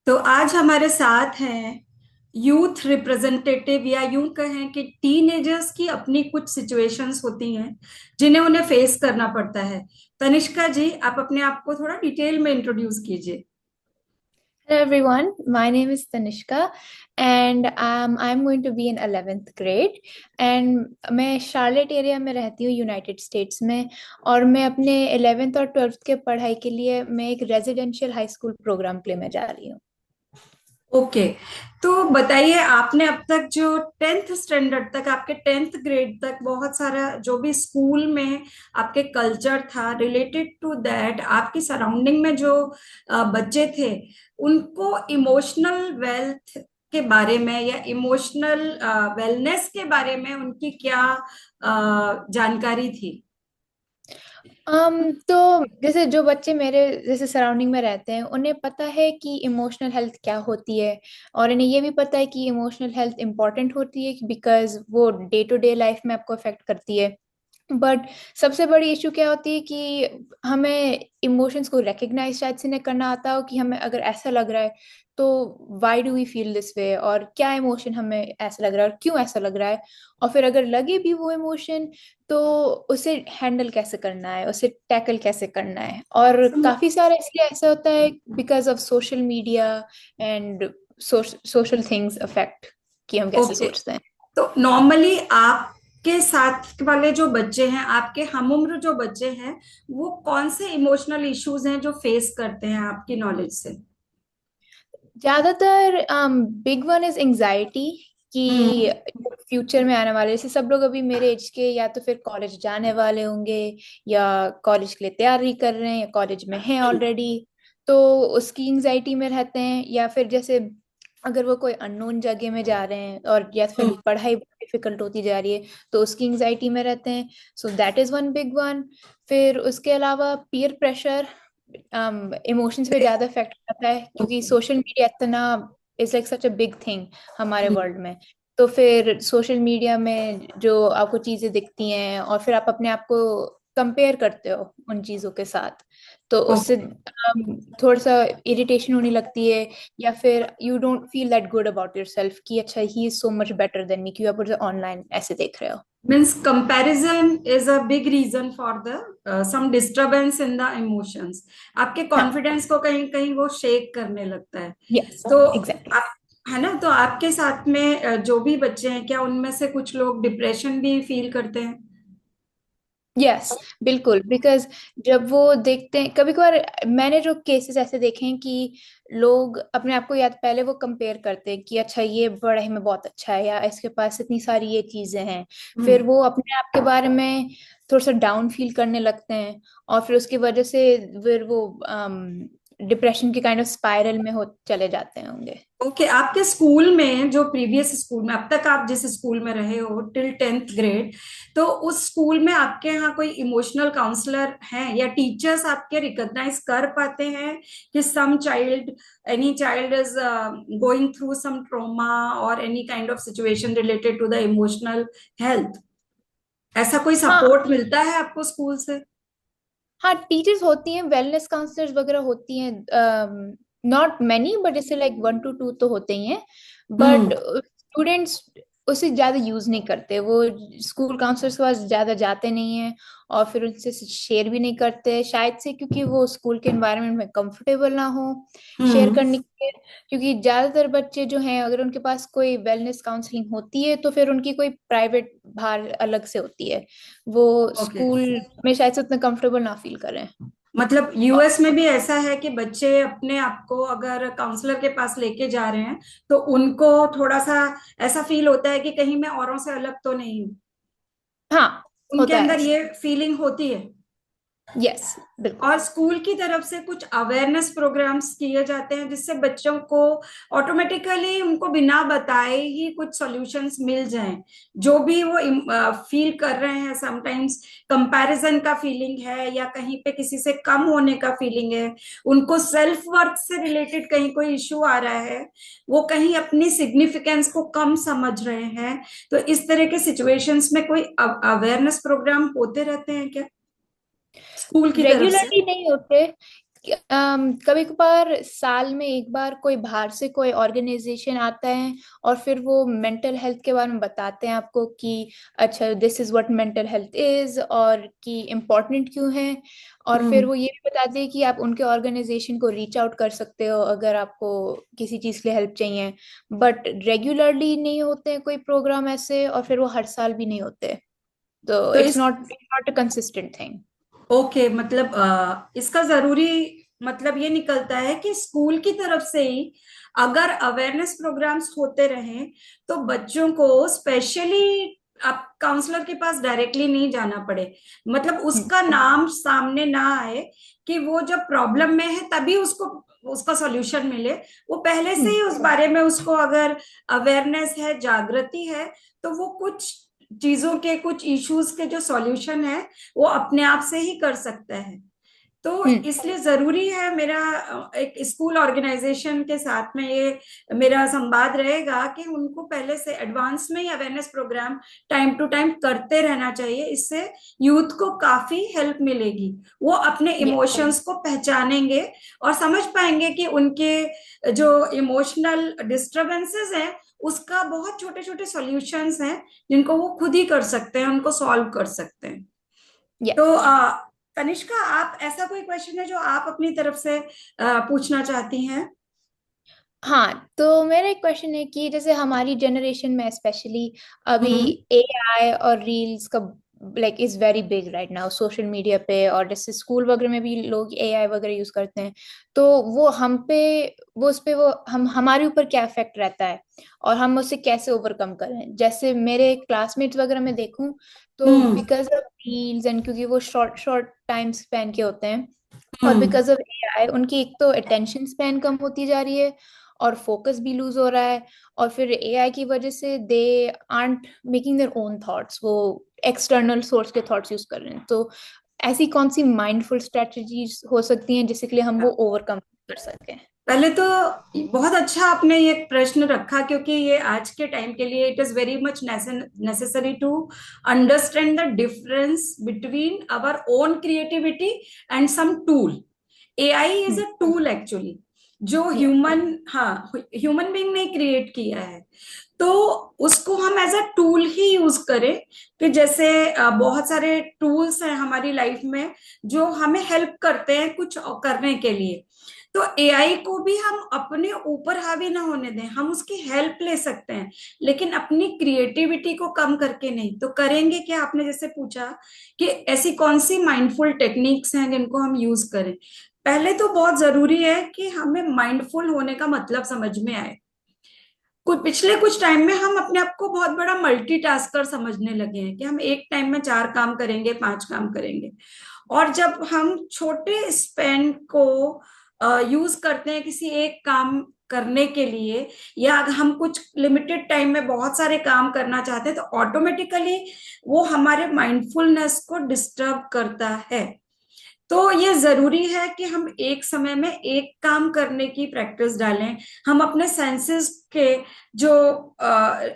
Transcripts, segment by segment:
तो आज हमारे साथ हैं यूथ रिप्रेजेंटेटिव, या यूं कहें कि टीनेजर्स की अपनी कुछ सिचुएशंस होती हैं जिन्हें उन्हें फेस करना पड़ता है। तनिष्का जी, आप अपने आप को थोड़ा डिटेल में इंट्रोड्यूस कीजिए। Hello everyone, my name is Tanishka and I'm going to be in 11th grade and मैं शार्लेट एरिया में रहती हूँ यूनाइटेड स्टेट्स में। और मैं अपने 11th और 12th के पढ़ाई के लिए मैं एक residential high school programme play में जा रही हूँ। ओके। तो बताइए, आपने अब तक जो टेंथ स्टैंडर्ड तक, आपके टेंथ ग्रेड तक बहुत सारा जो भी स्कूल में आपके कल्चर था रिलेटेड टू दैट, आपकी सराउंडिंग में जो बच्चे थे, उनको इमोशनल वेल्थ के बारे में या इमोशनल वेलनेस के बारे में उनकी क्या जानकारी थी? तो जैसे जो बच्चे मेरे जैसे सराउंडिंग में रहते हैं उन्हें पता है कि इमोशनल हेल्थ क्या होती है। और इन्हें ये भी पता है कि इमोशनल हेल्थ इंपॉर्टेंट होती है बिकॉज वो डे टू डे लाइफ में आपको अफेक्ट करती है। बट सबसे बड़ी इशू क्या होती है कि हमें इमोशंस को रिकग्नाइज शायद से नहीं करना आता हो कि हमें अगर ऐसा लग रहा है तो why do we feel this way, और क्या इमोशन हमें ऐसा लग रहा है और क्यों ऐसा लग रहा है। और फिर अगर लगे भी वो इमोशन तो उसे हैंडल कैसे करना है, उसे टैकल कैसे करना है। और काफी सारा इसलिए ऐसा होता है because of social media and social things affect कि हम कैसे ओके। सोचते हैं। तो नॉर्मली आपके साथ वाले जो बच्चे हैं, आपके हमउम्र जो बच्चे हैं, वो कौन से इमोशनल इश्यूज हैं जो फेस करते हैं आपकी नॉलेज से? ज्यादातर बिग वन इज एंजाइटी कि हम्म। फ्यूचर में आने वाले, जैसे सब लोग अभी मेरे एज के या तो फिर कॉलेज जाने वाले होंगे या कॉलेज के लिए तैयारी कर रहे हैं या कॉलेज में हैं ऑलरेडी। तो उसकी एंजाइटी में रहते हैं, या फिर जैसे अगर वो कोई अननोन जगह में जा रहे हैं और या फिर हम्म। पढ़ाई डिफिकल्ट होती जा रही है तो उसकी एंजाइटी में रहते हैं। So that is one big one. फिर उसके अलावा पीयर प्रेशर इमोशंस पे ज्यादा इफेक्ट करता है क्योंकि ओके। सोशल मीडिया इतना is like such a big thing हमारे हम्म। वर्ल्ड में। तो फिर सोशल मीडिया में जो आपको चीजें दिखती हैं और फिर आप अपने आप को कंपेयर करते हो उन चीजों के साथ, तो उससे ओके। थोड़ा सा इरिटेशन होने लगती है। या फिर you don't feel that good about yourself कि अच्छा ही is so much better than me, क्योंकि आप ऑनलाइन ऐसे देख रहे हो। Means comparison is a big reason for the some disturbance in the emotions. आपके हाँ। कॉन्फिडेंस को कहीं कहीं वो शेक करने लगता है। यस। तो एग्जैक्टली। आप, है ना, तो आपके साथ में जो भी बच्चे हैं, क्या उनमें से कुछ लोग डिप्रेशन भी फील करते हैं? यस, बिल्कुल। बिकॉज जब वो देखते हैं कभी कभार, मैंने जो केसेस ऐसे देखे हैं कि लोग अपने आप को याद पहले वो कंपेयर करते हैं कि अच्छा ये पढ़ाई में बहुत अच्छा है या इसके पास इतनी सारी ये चीजें हैं। फिर हम्म। वो अपने आप के बारे में थोड़ा सा डाउन फील करने लगते हैं और फिर उसकी वजह से फिर वो डिप्रेशन के काइंड ऑफ स्पाइरल में हो चले जाते होंगे। ओके। आपके स्कूल में, जो प्रीवियस स्कूल में अब तक आप जिस स्कूल में रहे हो टिल टेंथ ग्रेड, तो उस स्कूल में आपके यहाँ कोई इमोशनल काउंसलर हैं, या टीचर्स आपके रिकॉग्नाइज कर पाते हैं कि some child, any child is going through some trauma और any kind of situation related to the emotional health? ऐसा कोई हाँ। सपोर्ट मिलता है आपको स्कूल से? हाँ, टीचर्स होती हैं, वेलनेस काउंसलर्स वगैरह होती हैं। नॉट मैनी बट जैसे लाइक 1 to 2 तो होते ही हैं। हम्म। बट स्टूडेंट्स उसे ज्यादा यूज नहीं करते, वो स्कूल काउंसलर्स के पास ज्यादा जाते नहीं हैं और फिर उनसे शेयर भी नहीं करते, शायद से क्योंकि वो स्कूल के एनवायरनमेंट में कंफर्टेबल ना हो शेयर हम्म। करने के लिए। क्योंकि ज्यादातर बच्चे जो हैं अगर उनके पास कोई वेलनेस काउंसलिंग होती है तो फिर उनकी कोई प्राइवेट बाहर अलग से होती है, वो ओके। स्कूल में शायद से उतना कंफर्टेबल ना फील करें। मतलब यूएस में भी ऐसा है कि बच्चे अपने आप को अगर काउंसलर के पास लेके जा रहे हैं, तो उनको थोड़ा सा ऐसा फील होता है कि कहीं मैं औरों से अलग तो नहीं हूँ। हाँ, उनके होता है अंदर ऐसा। ये फीलिंग होती है। यस, बिल्कुल। और स्कूल की तरफ से कुछ अवेयरनेस प्रोग्राम्स किए जाते हैं जिससे बच्चों को ऑटोमेटिकली, उनको बिना बताए ही कुछ सॉल्यूशंस मिल जाएं। जो भी वो फील कर रहे हैं, समटाइम्स कंपैरिजन का फीलिंग है या कहीं पे किसी से कम होने का फीलिंग है, उनको सेल्फ वर्थ से रिलेटेड कहीं कोई इश्यू आ रहा है, वो कहीं अपनी सिग्निफिकेंस को कम समझ रहे हैं, तो इस तरह के सिचुएशंस में कोई अवेयरनेस प्रोग्राम होते रहते हैं क्या स्कूल की तरफ से? रेगुलरली नहीं होते। कभी कभार साल में एक बार कोई बाहर से कोई ऑर्गेनाइजेशन आता है और फिर वो मेंटल हेल्थ के बारे में बताते हैं आपको कि अच्छा this is what mental health is और कि इम्पोर्टेंट क्यों है। और फिर हम्म। वो ये भी बताते हैं कि आप उनके ऑर्गेनाइजेशन को रीच आउट कर सकते हो अगर आपको किसी चीज़ के लिए हेल्प चाहिए। बट रेगुलरली नहीं होते हैं कोई प्रोग्राम ऐसे, और फिर वो हर साल भी नहीं होते। तो तो इट्स इस not a consistent thing. Okay, मतलब इसका जरूरी मतलब ये निकलता है कि स्कूल की तरफ से ही अगर अवेयरनेस प्रोग्राम्स होते रहें तो बच्चों को स्पेशली आप काउंसलर के पास डायरेक्टली नहीं जाना पड़े, मतलब उसका नाम सामने ना आए कि वो जब प्रॉब्लम में है तभी उसको उसका सॉल्यूशन मिले। वो पहले से ही उस बारे में उसको अगर अवेयरनेस है, जागृति है, तो वो कुछ चीजों के, कुछ इश्यूज के जो सॉल्यूशन है वो अपने आप से ही कर सकता है। तो इसलिए जरूरी है, मेरा एक स्कूल ऑर्गेनाइजेशन के साथ में ये मेरा संवाद रहेगा कि उनको पहले से एडवांस में ही awareness program time to time करते रहना चाहिए। इससे यूथ को काफी हेल्प मिलेगी, वो अपने इमोशंस को पहचानेंगे और समझ पाएंगे कि उनके जो इमोशनल डिस्टरबेंसेस हैं उसका बहुत छोटे छोटे सॉल्यूशंस हैं जिनको वो खुद ही कर सकते हैं, उनको सॉल्व कर सकते हैं। तो यस। तनिष्का, आप ऐसा कोई क्वेश्चन है जो आप अपनी तरफ से पूछना चाहती हैं? हाँ, तो मेरा एक क्वेश्चन है कि जैसे हमारी जनरेशन में स्पेशली अभी हम्म। एआई और रील्स का like is very big right now social media पे, और जैसे स्कूल वगैरह में भी लोग एआई वगैरह यूज करते हैं। तो वो हम पे वो उस पे वो हम हमारे ऊपर क्या इफेक्ट रहता है और हम उससे कैसे ओवरकम करें। जैसे मेरे क्लासमेट्स वगैरह में देखूं तो हम्म। बिकॉज ऑफ रील्स एंड क्योंकि वो शॉर्ट शॉर्ट टाइम स्पैन के होते हैं, और हम्म। बिकॉज ऑफ एआई उनकी एक तो अटेंशन स्पैन कम होती जा रही है और फोकस भी लूज हो रहा है। और फिर एआई की वजह से they are making their own thoughts, वो एक्सटर्नल सोर्स के थॉट्स यूज कर रहे हैं। तो ऐसी कौन सी माइंडफुल स्ट्रेटजीज हो सकती हैं जिसके लिए हम वो ओवरकम कर सकें। पहले तो बहुत अच्छा आपने ये प्रश्न रखा, क्योंकि ये आज के टाइम के लिए it is very much necessary to understand the difference between our own creativity and some tool. AI is a tool actually, जो या ह्यूमन बीइंग ने क्रिएट किया है। तो उसको हम एज अ टूल ही यूज करें। कि जैसे बहुत सारे टूल्स हैं हमारी लाइफ में जो हमें हेल्प करते हैं कुछ करने के लिए। तो एआई को भी हम अपने ऊपर हावी ना होने दें, हम उसकी हेल्प ले सकते हैं, लेकिन अपनी क्रिएटिविटी को कम करके नहीं। तो करेंगे क्या, आपने जैसे पूछा कि ऐसी कौन सी माइंडफुल टेक्निक्स हैं जिनको हम यूज करें। पहले तो बहुत जरूरी है कि हमें माइंडफुल होने का मतलब समझ में आए। कुछ पिछले कुछ टाइम में हम अपने आप को बहुत बड़ा मल्टीटास्कर समझने लगे हैं कि हम एक टाइम में 4 काम करेंगे, 5 काम करेंगे। और जब हम छोटे स्पेन को यूज करते हैं किसी एक काम करने के लिए, या अगर हम कुछ लिमिटेड टाइम में बहुत सारे काम करना चाहते हैं, तो ऑटोमेटिकली वो हमारे माइंडफुलनेस को डिस्टर्ब करता है। तो ये जरूरी है कि हम एक समय में एक काम करने की प्रैक्टिस डालें। हम अपने सेंसेस के जो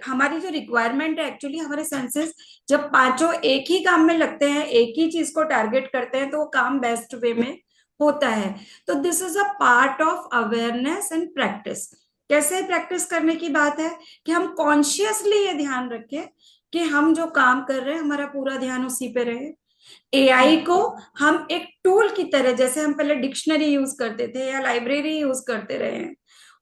हमारी जो रिक्वायरमेंट है, एक्चुअली हमारे सेंसेस जब पांचों एक ही काम में लगते हैं, एक ही चीज को टारगेट करते हैं, तो वो काम बेस्ट वे में होता है। तो this is a part of awareness and practice. कैसे प्रैक्टिस करने की बात है कि हम कॉन्शियसली ये ध्यान रखें कि हम जो काम कर रहे हैं हमारा पूरा ध्यान उसी पे रहे। एआई को हम एक टूल की तरह, जैसे हम पहले डिक्शनरी यूज करते थे या लाइब्रेरी यूज करते रहे हैं,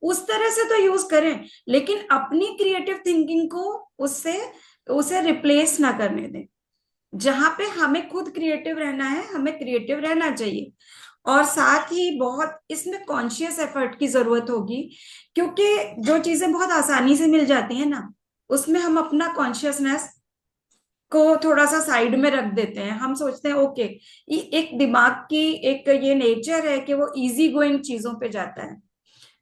उस तरह से तो यूज करें, लेकिन अपनी क्रिएटिव थिंकिंग को उससे उसे रिप्लेस ना करने दें। जहां पे हमें खुद क्रिएटिव रहना है, हमें क्रिएटिव रहना चाहिए। और साथ ही बहुत इसमें कॉन्शियस एफर्ट की जरूरत होगी, क्योंकि जो चीजें बहुत आसानी से मिल जाती हैं ना, उसमें हम अपना कॉन्शियसनेस को थोड़ा सा साइड में रख देते हैं। हम सोचते हैं ओके, एक दिमाग की एक ये नेचर है कि वो इजी गोइंग चीजों पे जाता है।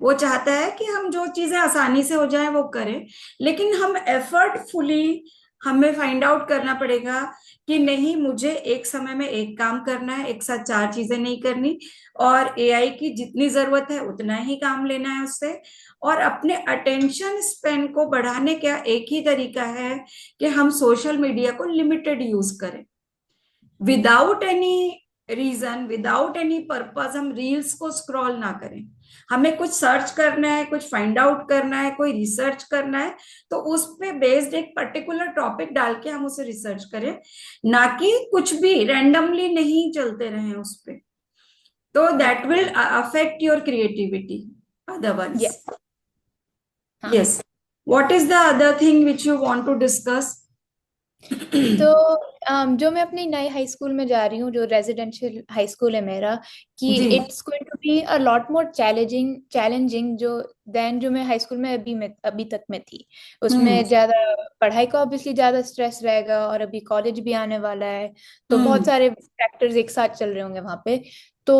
वो चाहता है कि हम जो चीजें आसानी से हो जाए वो करें। लेकिन हम एफर्टफुली हमें फाइंड आउट करना पड़ेगा कि नहीं, मुझे एक समय में एक काम करना है, एक साथ 4 चीजें नहीं करनी। और एआई की जितनी जरूरत है उतना ही काम लेना है उससे। और अपने अटेंशन स्पेन को बढ़ाने का एक ही तरीका है कि हम सोशल मीडिया को लिमिटेड यूज करें, without any reason, without any purpose हम रील्स को स्क्रॉल ना करें। हमें कुछ सर्च करना है, कुछ फाइंड आउट करना है, कोई रिसर्च करना है, तो उस पे बेस्ड एक पर्टिकुलर टॉपिक डाल के हम उसे रिसर्च करें, ना कि कुछ भी रैंडमली नहीं चलते रहें उस पे। तो या that will affect your creativity otherwise. Yes. हाँ। Yes. What is the other thing which you want to discuss? तो जो मैं अपनी नई हाई स्कूल में जा रही हूँ, जो रेजिडेंशियल हाई स्कूल है मेरा, कि जी। It's going to be a lot more challenging challenging जो देन जो मैं हाई स्कूल में अभी तक में थी। हम्म। उसमें ज्यादा पढ़ाई का ऑब्वियसली ज्यादा स्ट्रेस रहेगा, और अभी कॉलेज भी आने वाला है, तो बहुत हम्म। सारे फैक्टर्स एक साथ चल रहे होंगे वहां पे। तो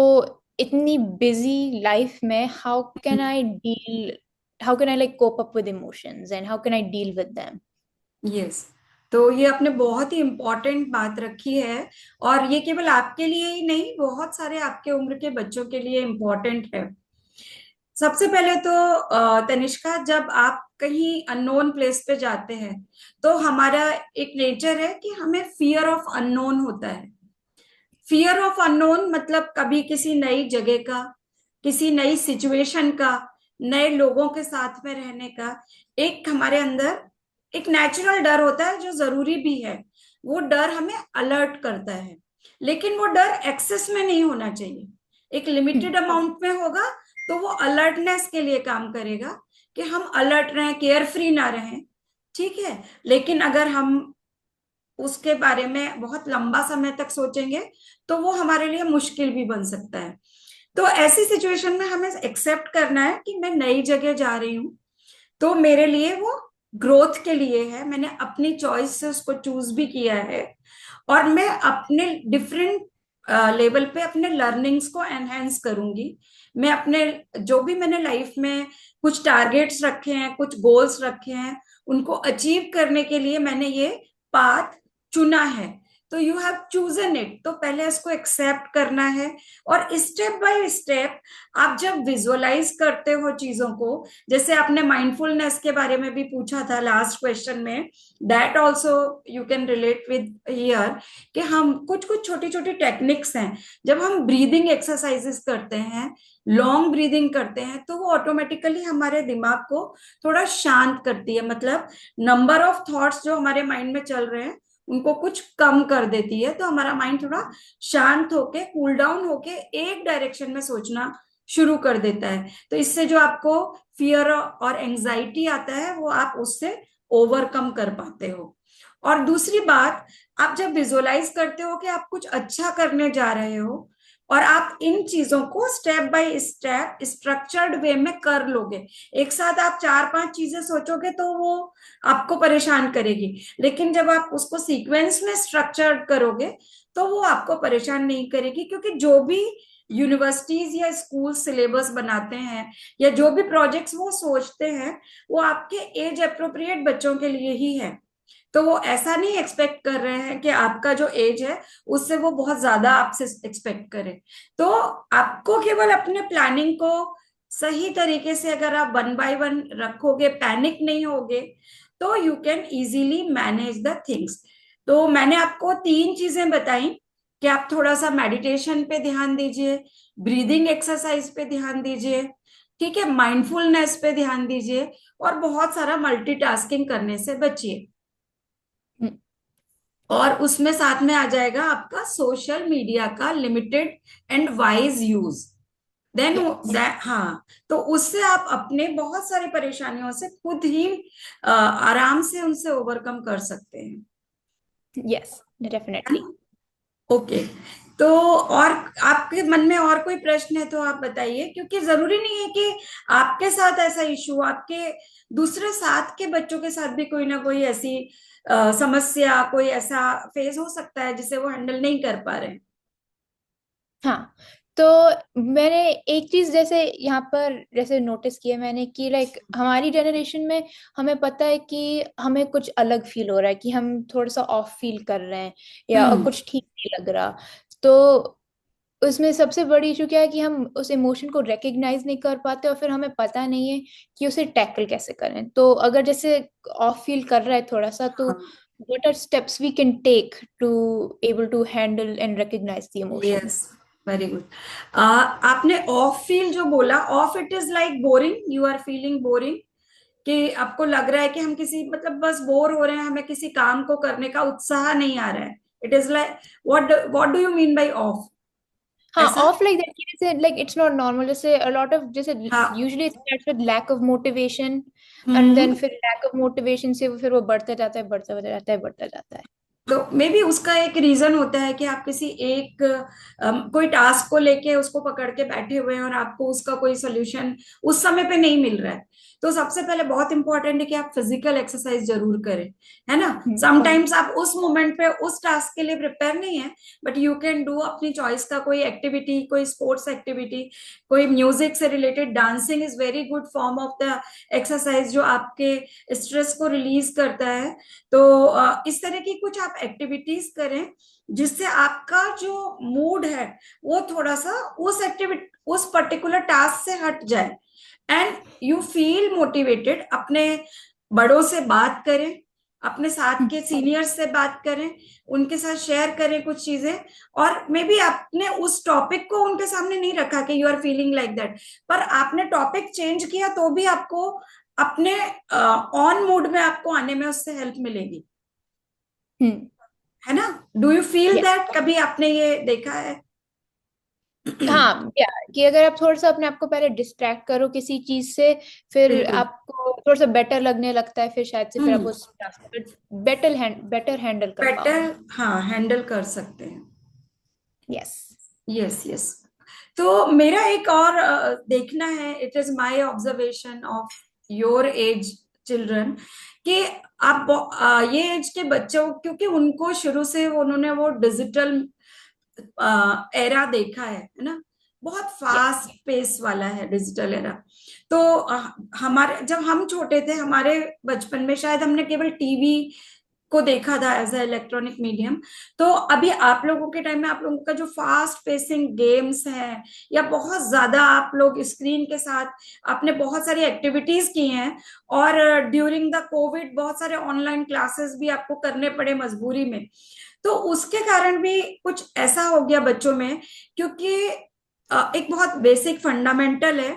इतनी बिजी लाइफ में how can I like cope up with emotions and how can I deal with them? Yes. तो ये आपने बहुत ही इम्पोर्टेंट बात रखी है, और ये केवल आपके लिए ही नहीं, बहुत सारे आपके उम्र के बच्चों के लिए इम्पोर्टेंट है। सबसे पहले तो तनिष्का, जब आप कहीं अननोन प्लेस पे जाते हैं, तो हमारा एक नेचर है कि हमें फियर ऑफ अननोन होता है। फियर ऑफ अननोन मतलब कभी किसी नई जगह का, किसी नई सिचुएशन का, नए लोगों के साथ में रहने का एक हमारे अंदर एक नेचुरल डर होता है, जो जरूरी भी है। वो डर हमें अलर्ट करता है, लेकिन वो डर एक्सेस में नहीं होना चाहिए। एक लिमिटेड अमाउंट में होगा तो वो अलर्टनेस के लिए काम करेगा, कि हम अलर्ट रहें, केयर फ्री ना रहें। ठीक है। लेकिन अगर हम उसके बारे में बहुत लंबा समय तक सोचेंगे, तो वो हमारे लिए मुश्किल भी बन सकता है। तो ऐसी सिचुएशन में हमें एक्सेप्ट करना है कि मैं नई जगह जा रही हूँ, तो मेरे लिए वो ग्रोथ के लिए है, मैंने अपनी चॉइस से उसको चूज भी किया है, और मैं अपने डिफरेंट लेवल पे अपने लर्निंग्स को एनहेंस करूंगी। मैं अपने जो भी मैंने लाइफ में कुछ टारगेट्स रखे हैं, कुछ गोल्स रखे हैं, उनको अचीव करने के लिए मैंने ये पाथ चुना है। तो यू हैव चूजन इट, तो पहले इसको एक्सेप्ट करना है। और स्टेप बाय स्टेप आप जब विजुअलाइज करते हो चीजों को, जैसे आपने माइंडफुलनेस के बारे में भी पूछा था लास्ट क्वेश्चन में, that also you can relate with here, कि हम कुछ कुछ छोटी छोटी टेक्निक्स हैं। जब हम ब्रीदिंग एक्सरसाइजेस करते हैं, लॉन्ग ब्रीदिंग करते हैं, तो वो ऑटोमेटिकली हमारे दिमाग को थोड़ा शांत करती है। मतलब नंबर ऑफ थॉट्स जो हमारे माइंड में चल रहे हैं उनको कुछ कम कर देती है, तो हमारा माइंड थोड़ा शांत होके, कूल डाउन होके एक डायरेक्शन में सोचना शुरू कर देता है। तो इससे जो आपको फियर और एंजाइटी आता है, वो आप उससे ओवरकम कर पाते हो। और दूसरी बात, आप जब विजुअलाइज करते हो कि आप कुछ अच्छा करने जा रहे हो, और आप इन चीजों को step by step structured way में कर लोगे, एक साथ आप चार पांच चीजें सोचोगे तो वो आपको परेशान करेगी। लेकिन जब आप उसको सीक्वेंस में स्ट्रक्चर्ड करोगे, तो वो आपको परेशान नहीं करेगी, क्योंकि जो भी यूनिवर्सिटीज या स्कूल सिलेबस बनाते हैं, या जो भी प्रोजेक्ट्स वो सोचते हैं, वो आपके एज अप्रोप्रिएट बच्चों के लिए ही है। तो वो ऐसा नहीं एक्सपेक्ट कर रहे हैं कि आपका जो एज है उससे वो बहुत ज्यादा आपसे एक्सपेक्ट करें। तो आपको केवल अपने प्लानिंग को सही तरीके से अगर आप वन बाय वन रखोगे, पैनिक नहीं होगे, तो you can easily manage the things. तो मैंने आपको तीन चीजें बताई, कि आप थोड़ा सा मेडिटेशन पे ध्यान दीजिए, ब्रीदिंग एक्सरसाइज पे ध्यान दीजिए, ठीक है, माइंडफुलनेस पे ध्यान दीजिए, और बहुत सारा मल्टीटास्किंग करने से बचिए। और उसमें साथ में आ जाएगा आपका सोशल मीडिया का limited and wise use. Then yes. हाँ, तो उससे आप अपने बहुत सारी परेशानियों से खुद ही आराम से उनसे ओवरकम कर सकते हैं। Yes, definitely. ओके। तो और आपके मन में और कोई प्रश्न है तो आप बताइए, क्योंकि जरूरी नहीं है कि आपके साथ ऐसा इशू, आपके दूसरे साथ के बच्चों के साथ भी कोई ना कोई ऐसी समस्या, कोई ऐसा फेज हो सकता है जिसे वो हैंडल नहीं कर पा रहे हैं। हाँ। तो मैंने एक चीज जैसे यहाँ पर जैसे नोटिस किया मैंने कि लाइक हमारी जनरेशन में हमें पता है कि हमें कुछ अलग फील हो रहा है, कि हम थोड़ा सा ऑफ फील कर रहे हैं, या हम्म। कुछ ठीक नहीं लग रहा। तो उसमें सबसे बड़ी इशू क्या है कि हम उस इमोशन को रिकग्नाइज नहीं कर पाते, और फिर हमें पता नहीं है कि उसे टैकल कैसे करें। तो अगर जैसे ऑफ फील कर रहा है थोड़ा सा, तो हाँ। what are steps we can take to able to handle and recognize the emotion. Yes, very good. आपने ऑफ फील जो बोला, of it is like boring, you are feeling boring, कि आपको लग रहा है कि हम किसी मतलब बस बोर हो रहे हैं, हमें किसी काम को करने का उत्साह नहीं आ रहा है। It is like what do you mean by of? हाँ, ऐसा? ऑफ लाइक दैट, जैसे लाइक इट्स नॉट नॉर्मल, जैसे अ लॉट ऑफ, जैसे हाँ। Usually it starts with lack of motivation, and then hmm. फिर लैक ऑफ मोटिवेशन से फिर वो बढ़ता जाता है, बढ़ता जाता है, बढ़ता जाता है। तो मे बी उसका एक रीजन होता है कि आप किसी एक कोई टास्क को लेके उसको पकड़ के बैठे हुए हैं और आपको उसका कोई सोल्यूशन उस समय पे नहीं मिल रहा है। तो सबसे पहले बहुत इंपॉर्टेंट है कि आप फिजिकल एक्सरसाइज जरूर करें, है ना। और समटाइम्स आप उस मोमेंट पे उस टास्क के लिए प्रिपेयर नहीं है, बट यू कैन डू अपनी चॉइस का कोई एक्टिविटी, कोई स्पोर्ट्स एक्टिविटी, कोई म्यूजिक से related. Dancing is very good form of the exercise जो आपके स्ट्रेस को रिलीज करता है। तो इस तरह की कुछ आप एक्टिविटीज करें जिससे आपका जो मूड है वो थोड़ा सा उस एक्टिविटी, उस पर्टिकुलर टास्क से हट जाए, एंड यू फील मोटिवेटेड। अपने बड़ों से बात करें, अपने साथ के सीनियर्स से बात करें, उनके साथ शेयर करें कुछ चीजें। और मे बी आपने उस टॉपिक को उनके सामने नहीं रखा कि you are feeling like that, पर आपने टॉपिक चेंज किया तो भी आपको अपने ऑन मूड में आपको आने में उससे हेल्प मिलेगी, हम्म, है ना। Do you feel yes. That? कभी आपने ये देखा है? हाँ, या कि अगर आप थोड़ा सा अपने आप को पहले डिस्ट्रैक्ट करो किसी चीज से, फिर बिल्कुल। आपको थोड़ा सा बेटर लगने लगता है, फिर शायद से फिर आप हम्म। उस टास्क को बेटर हैंडल कर पाओगे। बेटर, हाँ, हैंडल कर सकते हैं। यस। Yes, yes. तो मेरा एक और देखना है, it is my observation of your age children, कि आप ये एज के बच्चों, क्योंकि उनको शुरू से उन्होंने वो डिजिटल एरा देखा है ना। बहुत यस। फास्ट पेस वाला है डिजिटल एरा। तो हमारे जब हम छोटे थे, हमारे बचपन में शायद हमने केवल टीवी को देखा था एज ए इलेक्ट्रॉनिक मीडियम। तो अभी आप लोगों के टाइम में आप लोगों का जो फास्ट पेसिंग गेम्स है, या बहुत ज्यादा आप लोग स्क्रीन के साथ आपने बहुत सारी एक्टिविटीज की हैं, और ड्यूरिंग द कोविड बहुत सारे ऑनलाइन क्लासेस भी आपको करने पड़े मजबूरी में। तो उसके कारण भी कुछ ऐसा हो गया बच्चों में, क्योंकि एक बहुत बेसिक फंडामेंटल है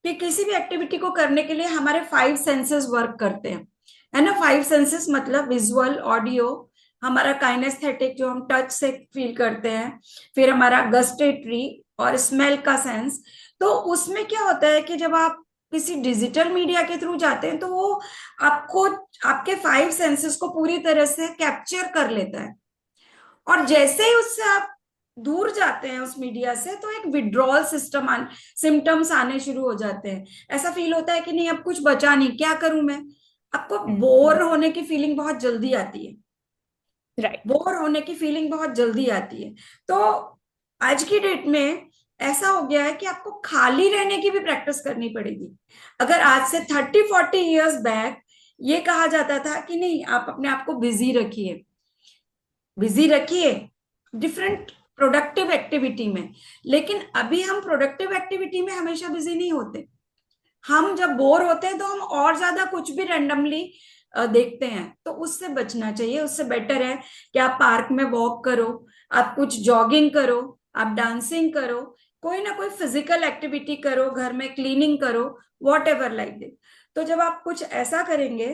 कि किसी भी एक्टिविटी को करने के लिए हमारे 5 सेंसेस वर्क करते हैं, है ना। 5 सेंसेस मतलब विजुअल, ऑडियो, हमारा काइनेस्थेटिक जो हम टच से फील करते हैं, फिर हमारा गस्टेटरी और स्मेल का सेंस। तो उसमें क्या होता है कि जब आप किसी डिजिटल मीडिया के थ्रू जाते हैं तो वो आपको आपके 5 सेंसेस को पूरी तरह से कैप्चर कर लेता है। और जैसे ही उससे आप दूर जाते हैं उस मीडिया से, तो एक विड्रॉल सिम्टम्स आने शुरू हो जाते हैं। ऐसा फील होता है कि नहीं, अब कुछ बचा नहीं, क्या करूं मैं। आपको बोर होने की फीलिंग बहुत जल्दी आती है, राइट। बोर होने की फीलिंग बहुत जल्दी आती है। तो आज की डेट में ऐसा हो गया है कि आपको खाली रहने की भी प्रैक्टिस करनी पड़ेगी। अगर आज से 30-40 इयर्स बैक ये कहा जाता था कि नहीं, आप अपने आप को बिजी रखिए, बिजी रखिए डिफरेंट प्रोडक्टिव एक्टिविटी में। लेकिन अभी हम प्रोडक्टिव एक्टिविटी में हमेशा बिजी नहीं होते। हम जब बोर होते हैं तो हम और ज्यादा कुछ भी रैंडमली देखते हैं, तो उससे बचना चाहिए। उससे बेटर है कि आप पार्क में वॉक करो, आप कुछ जॉगिंग करो, आप डांसिंग करो, कोई ना कोई फिजिकल एक्टिविटी करो, घर में क्लीनिंग करो, वॉट एवर लाइक दिस। तो जब आप कुछ ऐसा करेंगे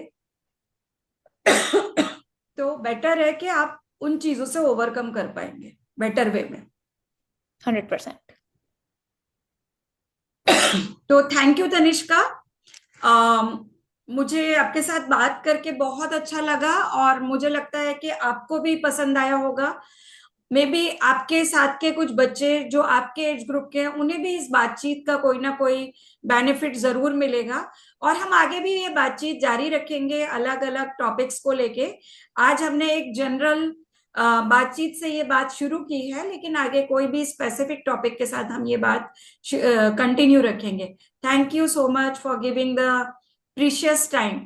तो बेटर है कि आप उन चीजों से ओवरकम कर पाएंगे बेटर वे में। 100%। तो थैंक यू तनिष्का। मुझे आपके साथ बात करके बहुत अच्छा लगा, और मुझे लगता है कि आपको भी पसंद आया होगा। मे बी आपके साथ के कुछ बच्चे जो आपके एज ग्रुप के हैं, उन्हें भी इस बातचीत का कोई ना कोई बेनिफिट जरूर मिलेगा। और हम आगे भी ये बातचीत जारी रखेंगे अलग अलग टॉपिक्स को लेके। आज हमने एक जनरल बातचीत से ये बात शुरू की है, लेकिन आगे कोई भी स्पेसिफिक टॉपिक के साथ हम ये बात कंटिन्यू रखेंगे। Thank you so much for giving the precious time.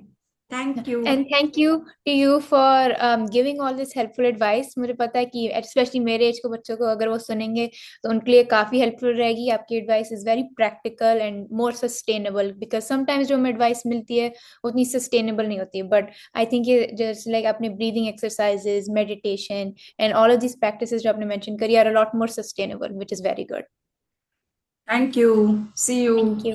Thank you. And thank you to you for giving all this helpful advice. मुझे पता है कि स्पेशली मेरे एज के बच्चों को अगर वो सुनेंगे तो उनके लिए काफी हेल्पफुल रहेगी। आपकी advice is very practical and more sustainable, because sometimes जो हमें एडवाइस मिलती है उतनी सस्टेनेबल नहीं होती है, बट आई थिंक ये जस्ट लाइक अपने breathing exercises, meditation and all of this practices जो आपने मेंशन करी are a lot more sustainable, which is very good. Thank you. See you. Thank you.